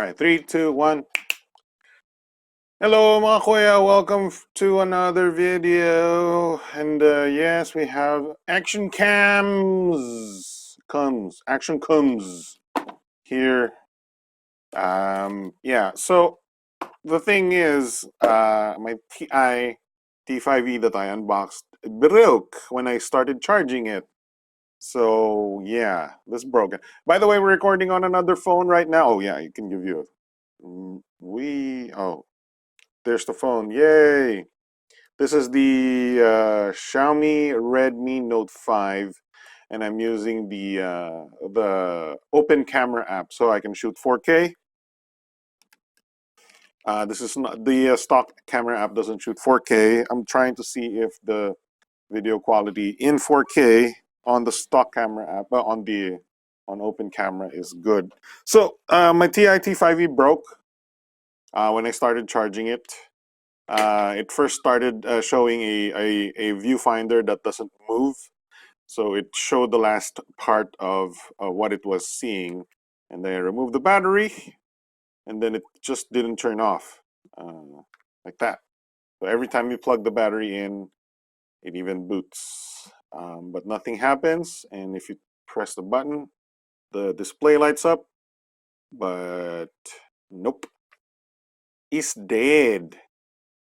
Okay, 3, 2, 1. Hello mga kuya, welcome to another video. And yes, we have action action cams here. Yeah, so the thing is, my ThiEye T5e that I unboxed broke when I started charging it. So yeah, this broken. By the way, we're recording on another phone right now. Oh yeah, you can give you there's the phone. Yay! This is the Xiaomi Redmi Note 5, and I'm using the Open Camera app so I can shoot 4K. This is not the stock camera app doesn't shoot 4K. I'm trying to see if the video quality in 4K on the stock camera app, on Open Camera is good. So my ThiEye T5e broke when I started charging it. It first started showing a viewfinder that doesn't move. So it showed the last part of what it was seeing. And then I removed the battery, and then it just didn't turn off like that. So every time you plug the battery in, it even boots. But nothing happens. And if you press the button, the display lights up. But nope, it's dead.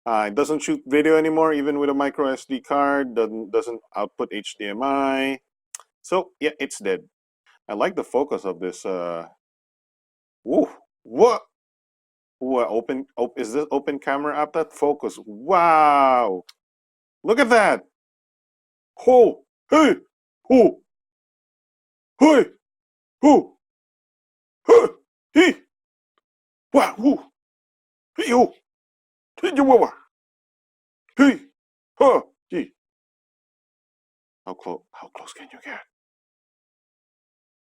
It doesn't shoot video anymore, even with a micro SD card. Doesn't output HDMI. So yeah, it's dead. I like the focus of this. Whoa, what? Is this Open Camera app that focus? Wow! Look at that! Ho! Hey! Ho! Hey! Ho! Hey! Hey! Wow! Who? Hey! Ho! Hey! You Hey! Huh! Gee! How close can you get?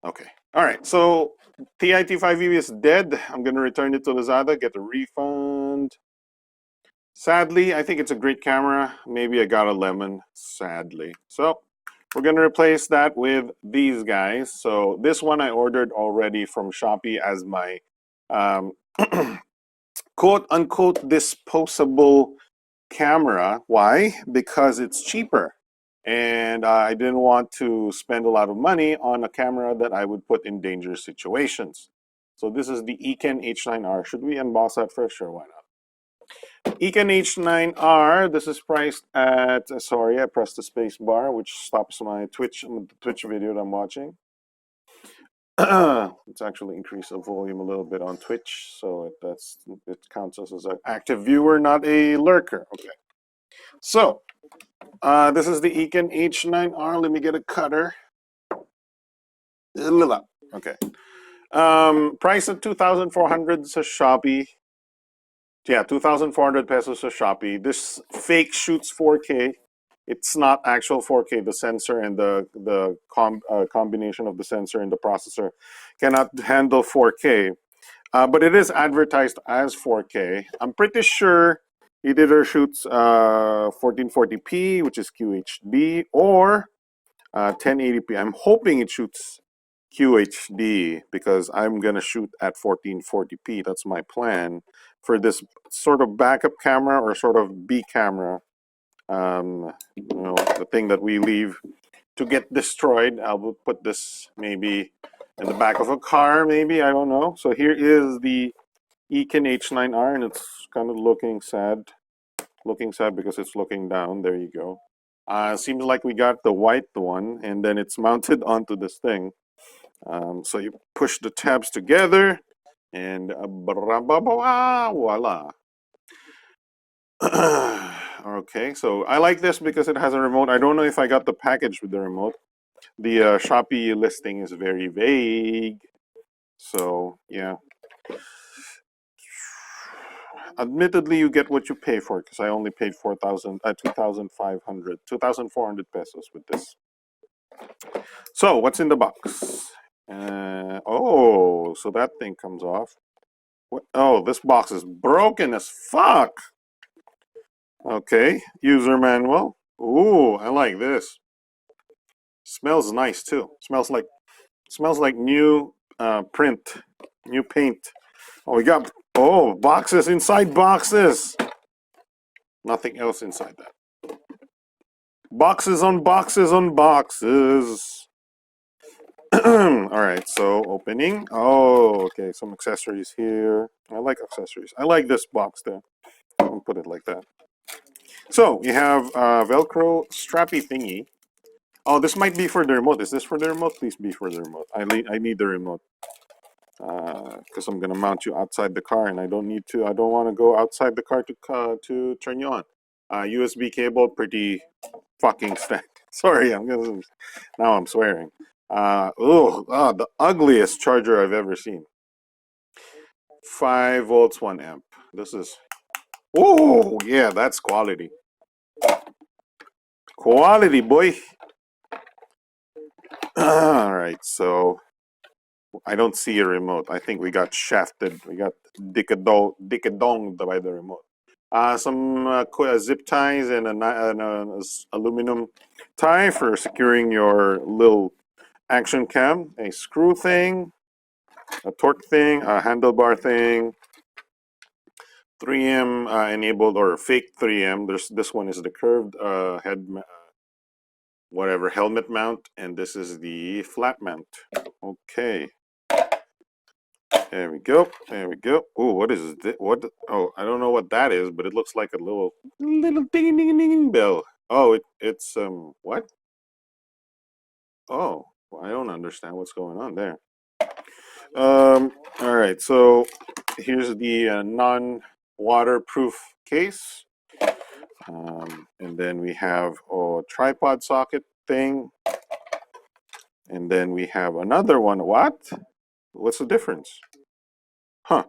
Okay. All right. So ThiEye T5e is dead. I'm gonna return it to Lazada, get a refund. Sadly, I think it's a great camera. Maybe I got a lemon. Sadly. So we're gonna replace that with these guys. So this one I ordered already from Shopee as my quote unquote disposable camera. Why? Because it's cheaper. And I didn't want to spend a lot of money on a camera that I would put in dangerous situations. So this is the Eken H9R. Should we unbox that first? Sure, why not? Eken H9R. This is priced at, sorry, I pressed the space bar, which stops my Twitch video that I'm watching. Let's actually increase the volume a little bit on Twitch, so it counts us as an active viewer, not a lurker. Okay. So this is the Eken H9R. Let me get a cutter. Okay. Price of 2,400 sa Shopee. Yeah, 2,400 pesos sa Shopee. This fake shoots 4K. It's not actual 4K. The sensor and the combination of the sensor and the processor cannot handle 4K. But it is advertised as 4K. I'm pretty sure it either shoots 1440p, which is QHD, or 1080p. I'm hoping it shoots QHD because I'm gonna shoot at 1440p. That's my plan for this sort of backup camera or sort of B camera. The thing that we leave to get destroyed. I will put this maybe in the back of a car, maybe, I don't know. So here is the Eken H9R, and it's kind of looking sad because it's looking down. There you go. Seems like we got the white one, and then it's mounted onto this thing. So you push the tabs together, and voila. Okay, so I like this because it has a remote. I don't know if I got the package with the remote. The Shopee listing is very vague. So yeah. Admittedly, you get what you pay for because I only paid 2,400 pesos with this. So what's in the box? Oh, so that thing comes off. What? Oh, this box is broken as fuck. Okay, user manual. Ooh, I like this. Smells nice too. Smells like new print, new paint. Oh, we got boxes inside boxes. Nothing else inside that. Boxes on boxes on boxes. All right, so opening. Oh, okay, some accessories here. I like accessories. I like this box there. I'll put it like that. So we have Velcro strappy thingy. Oh, this might be for the remote. Is this for the remote? Please be for the remote. I need the remote because I'm gonna mount you outside the car, and I don't need to. I don't want to go outside the car to turn you on. USB cable, pretty fucking stacked. Sorry, now I'm swearing. The ugliest charger I've ever seen. 5 volts, 1 amp. This is. Oh yeah, that's quality. Quality, boy. All right, so I don't see a remote. I think we got shafted. We got dickadonged by the remote. Some zip ties and an aluminum tie for securing your little action cam. A screw thing, a torque thing, a handlebar thing. 3M enabled or fake 3M. This one is the curved head, whatever helmet mount, and this is the flat mount. Okay. There we go. There we go. Oh, what is this? What? Oh, I don't know what that is, but it looks like a little ding ding ding bell. Oh, it's what? Oh, well, I don't understand what's going on there. All right. So here's the non-waterproof case, and then we have a tripod socket thing, and then we have another one. What? What's the difference? Huh?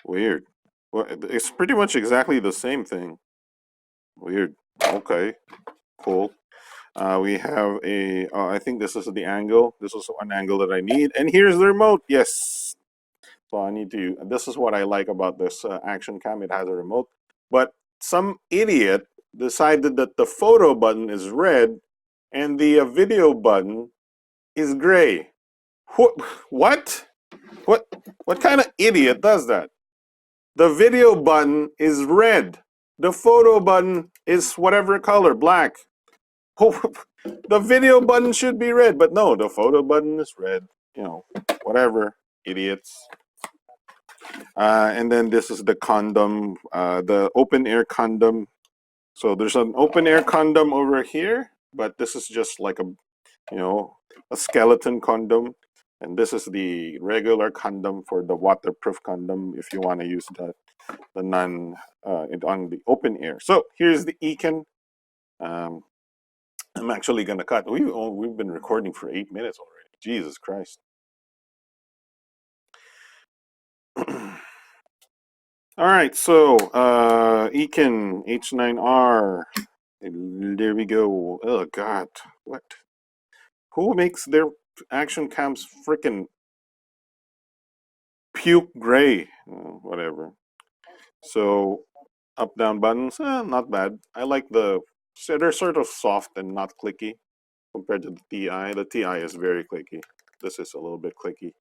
Weird. Well, it's pretty much exactly the same thing. Weird. Okay. Cool. We have a. I think this is the angle. This is an angle that I need. And here's the remote. Yes. So I need to. This is what I like about this action cam. It has a remote. But some idiot decided that the photo button is red and the video button is gray. What? What? What? What kind of idiot does that? The video button is red. The photo button is whatever color, black. The video button should be red, but no, the photo button is red. You know, whatever, idiots. And then this is the condom, the open air condom. So there's an open air condom over here, but this is just like a skeleton condom. And this is the regular condom for the waterproof condom if you want to use the non on the open air. So here's the Eken. I'm actually gonna cut. We've been recording for 8 minutes already. Jesus Christ. All right, so Eken H9R. There we go. Oh God, what? Who makes their action cams freaking puke gray? Whatever. So up down buttons, not bad. I like so they're sort of soft and not clicky compared to the ThiEye. The ThiEye is very clicky. This is a little bit clicky.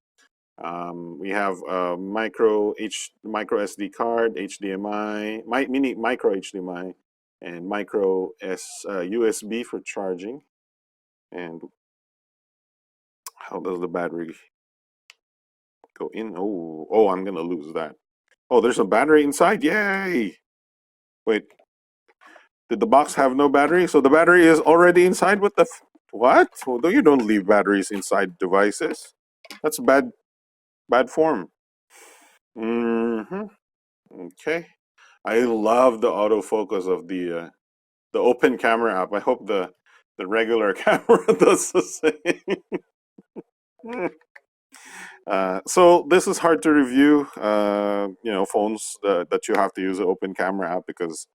We have micro SD card, HDMI, micro HDMI, and micro USB for charging. And how does the battery go in? Oh, I'm gonna lose that. Oh, there's a battery inside. Yay! Wait, did the box have no battery? So the battery is already inside. What? Well, you don't leave batteries inside devices. That's bad form. Mm-hmm. Okay. I love the autofocus of the open camera app. I hope the regular camera does the same. So this is hard to review. Phones that you have to use the open camera app because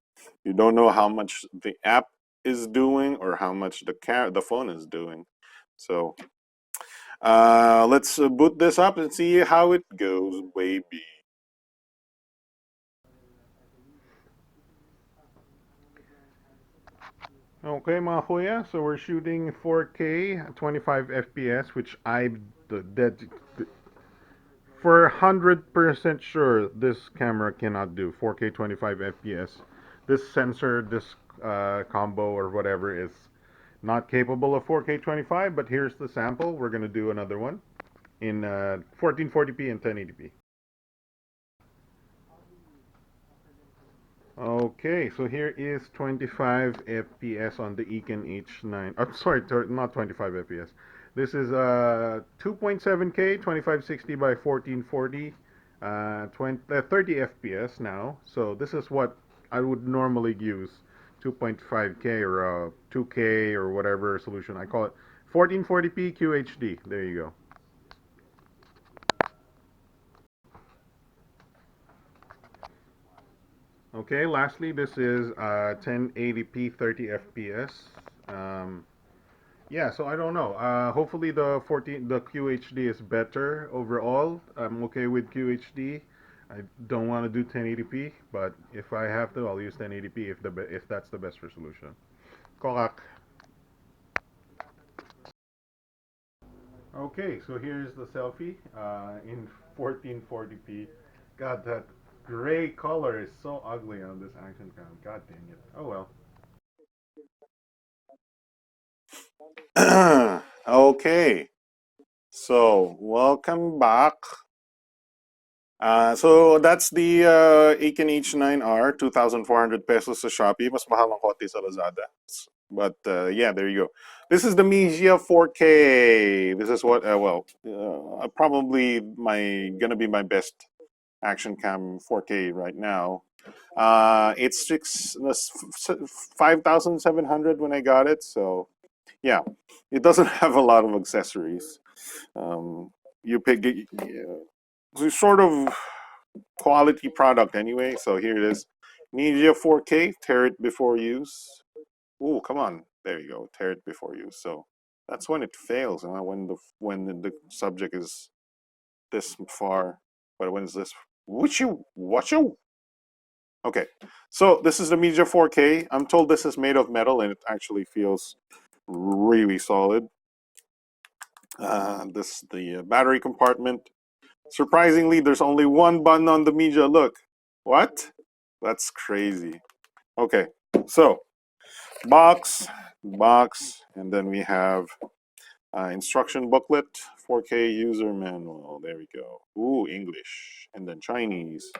you don't know how much the app is doing or how much the phone is doing. So let's boot this up and see how it goes, baby. Okay, mga kuya, so we're shooting 4K, 25 FPS, which I dead For 100% sure, this camera cannot do 4K 25 FPS. This sensor, this combo or whatever is not capable of 4K 25, but here's the sample. We're going to do another one in 1440p and 1080p. Okay, so here is 25 FPS on the Eken H9. I'm sorry, not 25 FPS. This is 2.7K, 2560 by 1440, 30 FPS now. So this is what I would normally use, 2.5K or 2K or whatever solution. I call it 1440p QHD. There you go. Okay, lastly, this is 1080p 30 FPS. Yeah, so I don't know. Hopefully the QHD is better overall. I'm okay with QHD. I don't want to do 1080p, but if I have to, I'll use 1080p if that's the best resolution. Kokak. Okay, so here's the selfie in 1440p. God, that gray color is so ugly on this action cam. God dang it. Oh well. Okay, so welcome back. So that's the Eken H9R, 2,400 pesos sa Shopee. Mas mahal ng konti sa Lazada. But yeah, there you go. This is the Mijia 4K. This is what, probably gonna be my best action cam 4K right now. It's 5,700 when I got it. So yeah, it doesn't have a lot of accessories. You pick sort of quality product anyway. So here it is. Media 4K, tear it before use. Ooh, come on. There you go. Tear it before use. So that's when it fails, when the subject is this far. But when is this? Watch you. Okay. So this is the Media 4K. I'm told this is made of metal and it actually feels really solid. This the battery compartment. Surprisingly, there's only one button on the Mijia. Look. What? That's crazy. Okay, so box, and then we have instruction booklet, 4K user manual. There we go. Ooh, English, and then Chinese.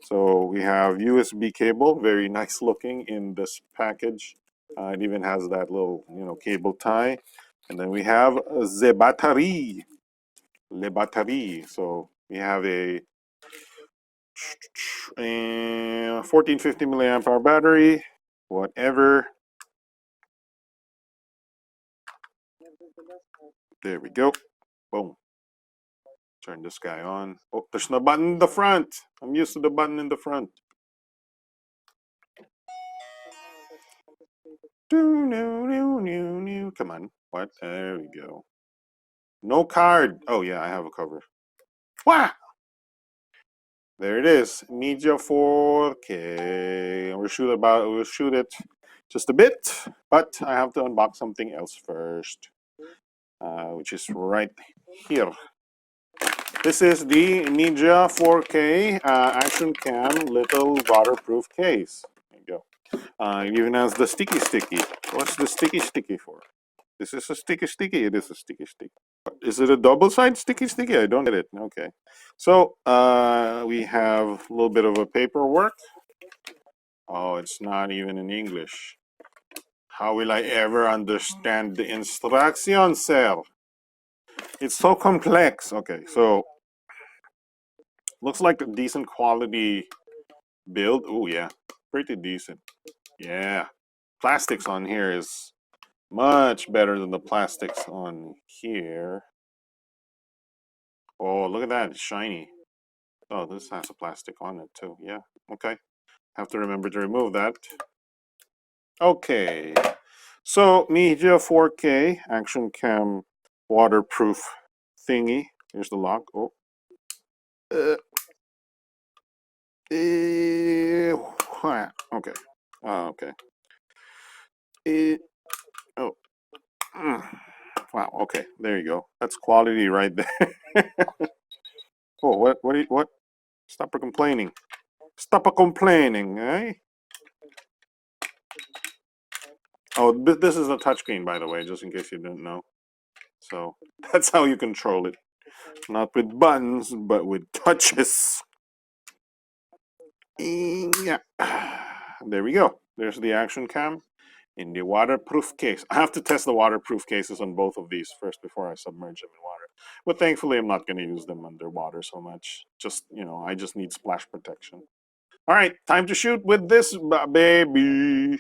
So we have USB cable, very nice looking in this package. It even has that little, cable tie. And then we have the battery, le batterie. So we have a 1450 milliamp hour battery, whatever. There we go. Boom. Turn this guy on. Oh, there's no button in the front. I'm used to the button in the front. Come on. What? There we go. No card. Oh yeah, I have a cover. Wow. There it is. Media 4K. We'll shoot it just a bit, but I have to unbox something else first, which is right here. This is the Mijia 4K Action Cam little waterproof case. There you go. It even has the sticky. What's the sticky for? This is a sticky. It is a sticky. Is it a double side sticky? I don't get it. Okay. So we have a little bit of a paperwork. Oh, it's not even in English. How will I ever understand the instructions, sir? It's so complex. Okay, so looks like a decent quality build. Oh yeah, pretty decent. Yeah, plastics on here is much better than the plastics on here. Oh, look at that, it's shiny. Oh, this has a plastic on it too. Yeah, okay. Have to remember to remove that. Okay, so Mijia 4K Action Cam waterproof thingy. Here's the lock. Oh. Okay. Okay. Oh. Wow. Okay. There you go. That's quality right there. Oh, what? Stop complaining. Stop complaining, eh? Oh, this is a touchscreen, by the way, just in case you didn't know. So that's how you control it. Not with buttons, but with touches. Yeah. There we go. There's the action cam in the waterproof case. I have to test the waterproof cases on both of these first before I submerge them in water. But thankfully, I'm not going to use them underwater so much. Just, I just need splash protection. All right, time to shoot with this baby.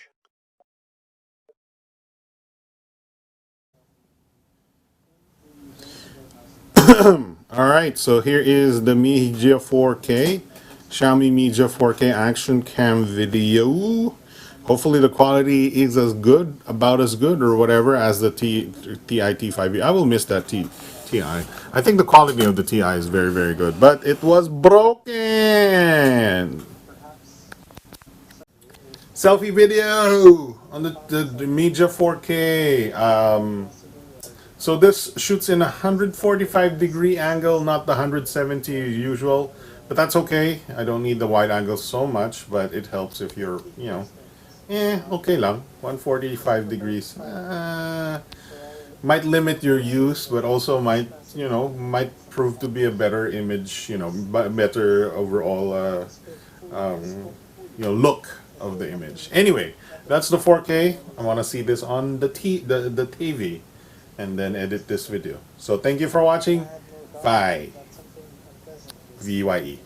All right, so here is the Mijia 4K, Xiaomi Mijia 4K action cam video. Hopefully the quality is as good, about as good, or whatever as the ThiEye T5e. I will miss that TI. I think the quality of the TI is very, very good, but it was broken. Selfie video on the Mijia 4K. So this shoots in a 145-degree angle, not the 170 usual, but that's okay. I don't need the wide angle so much, but it helps if you're, okay lang. 145 degrees. Might limit your use, but also might prove to be a better image, better overall, look of the image. Anyway, that's the 4K. I want to see this on the TV and then edit this video. So thank you for watching. Bye. VYE.